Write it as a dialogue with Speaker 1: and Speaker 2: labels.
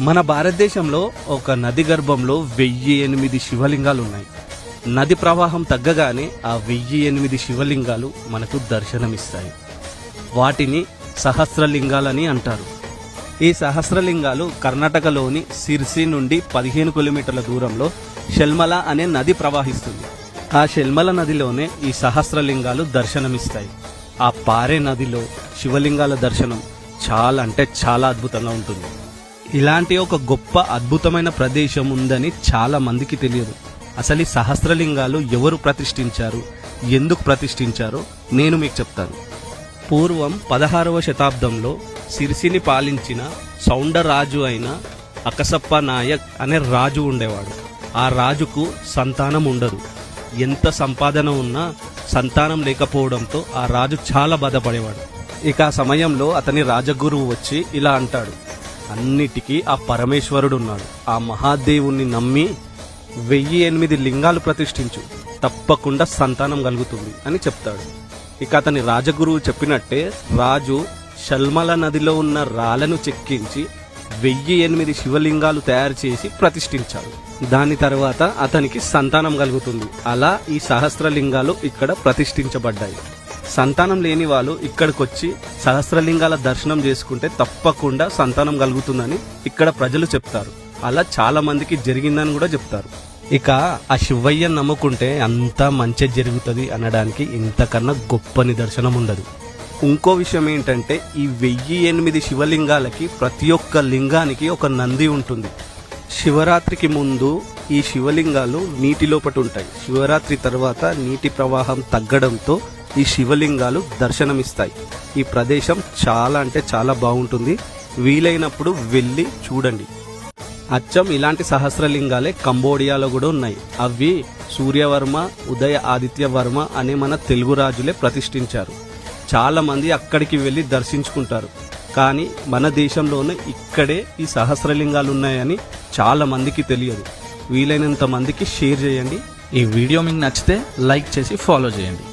Speaker 1: మన భారతదేశంలో ఒక నది గర్భంలో 1008 శివలింగాలు ఉన్నాయి. నది ప్రవాహం తగ్గగానే ఆ 1008 శివలింగాలు మనకు దర్శనమిస్తాయి. వాటిని సహస్రలింగాలని అంటారు. ఈ సహస్రలింగాలు కర్ణాటకలోని సిర్సి నుండి 15 కిలోమీటర్ల దూరంలో షెల్మల అనే నది ప్రవహిస్తుంది. ఆ షెల్మల నదిలోనే ఈ సహస్రలింగాలు దర్శనమిస్తాయి. ఆ పారే నదిలో శివలింగాల దర్శనం చాలా అంటే చాలా అద్భుతంగా ఉంటుంది. ఇలాంటి ఒక గొప్ప అద్భుతమైన ప్రదేశం ఉందని చాలా మందికి తెలియదు. అసలు ఈ సహస్రలింగాలు ఎవరు ప్రతిష్ఠించారు, ఎందుకు ప్రతిష్ఠించారో నేను మీకు చెప్తాను. పూర్వం 16వ శతాబ్దంలో సిరిసిని పాలించిన సౌండరాజు అయిన అకసప్ప నాయక్ అనే రాజు ఉండేవాడు. ఆ రాజుకు సంతానం ఉండదు. ఎంత సంపాదన ఉన్నా సంతానం లేకపోవడంతో ఆ రాజు చాలా బాధపడేవాడు. ఇక ఆ సమయంలో అతని రాజగురువు వచ్చి ఇలా అంటాడు, అన్నిటికీ ఆ పరమేశ్వరుడు ఉన్నాడు. ఆ మహాదేవుణ్ణి నమ్మి 1008 లింగాలు ప్రతిష్ఠించు, తప్పకుండా సంతానం కలుగుతుంది అని చెప్తాడు. ఇక అతని రాజగురువు చెప్పినట్టే రాజు షల్మల నదిలో ఉన్న రాళ్లను చెక్కించి 1008 శివలింగాలు తయారు చేసి ప్రతిష్ఠించాడు. దాని తర్వాత అతనికి సంతానం కలుగుతుంది. అలా ఈ సహస్రలింగాలు ఇక్కడ ప్రతిష్ఠించబడ్డాయి. సంతానం లేని వాళ్ళు ఇక్కడికొచ్చి సహస్రలింగాల దర్శనం చేసుకుంటే తప్పకుండా సంతానం కలుగుతుందని ఇక్కడ ప్రజలు చెప్తారు. అలా చాలా మందికి జరిగిందని కూడా చెప్తారు. ఇక ఆ శివయ్యను నమ్ముకుంటే అంతా మంచి జరుగుతుంది అనడానికి ఇంతకన్నా గొప్ప నిదర్శనం ఉండదు. ఇంకో విషయం ఏంటంటే ఈ 1008 శివలింగాలకి ప్రతి ఒక్క లింగానికి ఒక నంది ఉంటుంది. శివరాత్రికి ముందు ఈ శివలింగాలు నీటి లోపట ఉంటాయి. శివరాత్రి తర్వాత నీటి ప్రవాహం తగ్గడంతో ఈ శివలింగాలు దర్శనమిస్తాయి. ఈ ప్రదేశం చాలా అంటే చాలా బాగుంటుంది. వీలైనప్పుడు వెళ్ళి చూడండి. అచ్చం ఇలాంటి సహస్రలింగాలే కంబోడియాలో కూడా ఉన్నాయి. అవి సూర్యవర్మ, ఉదయ ఆదిత్యవర్మ అనే మన తెలుగు రాజులే ప్రతిష్ఠించారు. చాలా మంది అక్కడికి వెళ్ళి దర్శించుకుంటారు. కానీ మన దేశంలోనే ఇక్కడే ఈ సహస్రలింగాలు ఉన్నాయని చాలా మందికి తెలియదు. వీలైనంత మందికి షేర్ చేయండి.
Speaker 2: ఈ వీడియో మీకు నచ్చితే లైక్ చేసి ఫాలో చేయండి.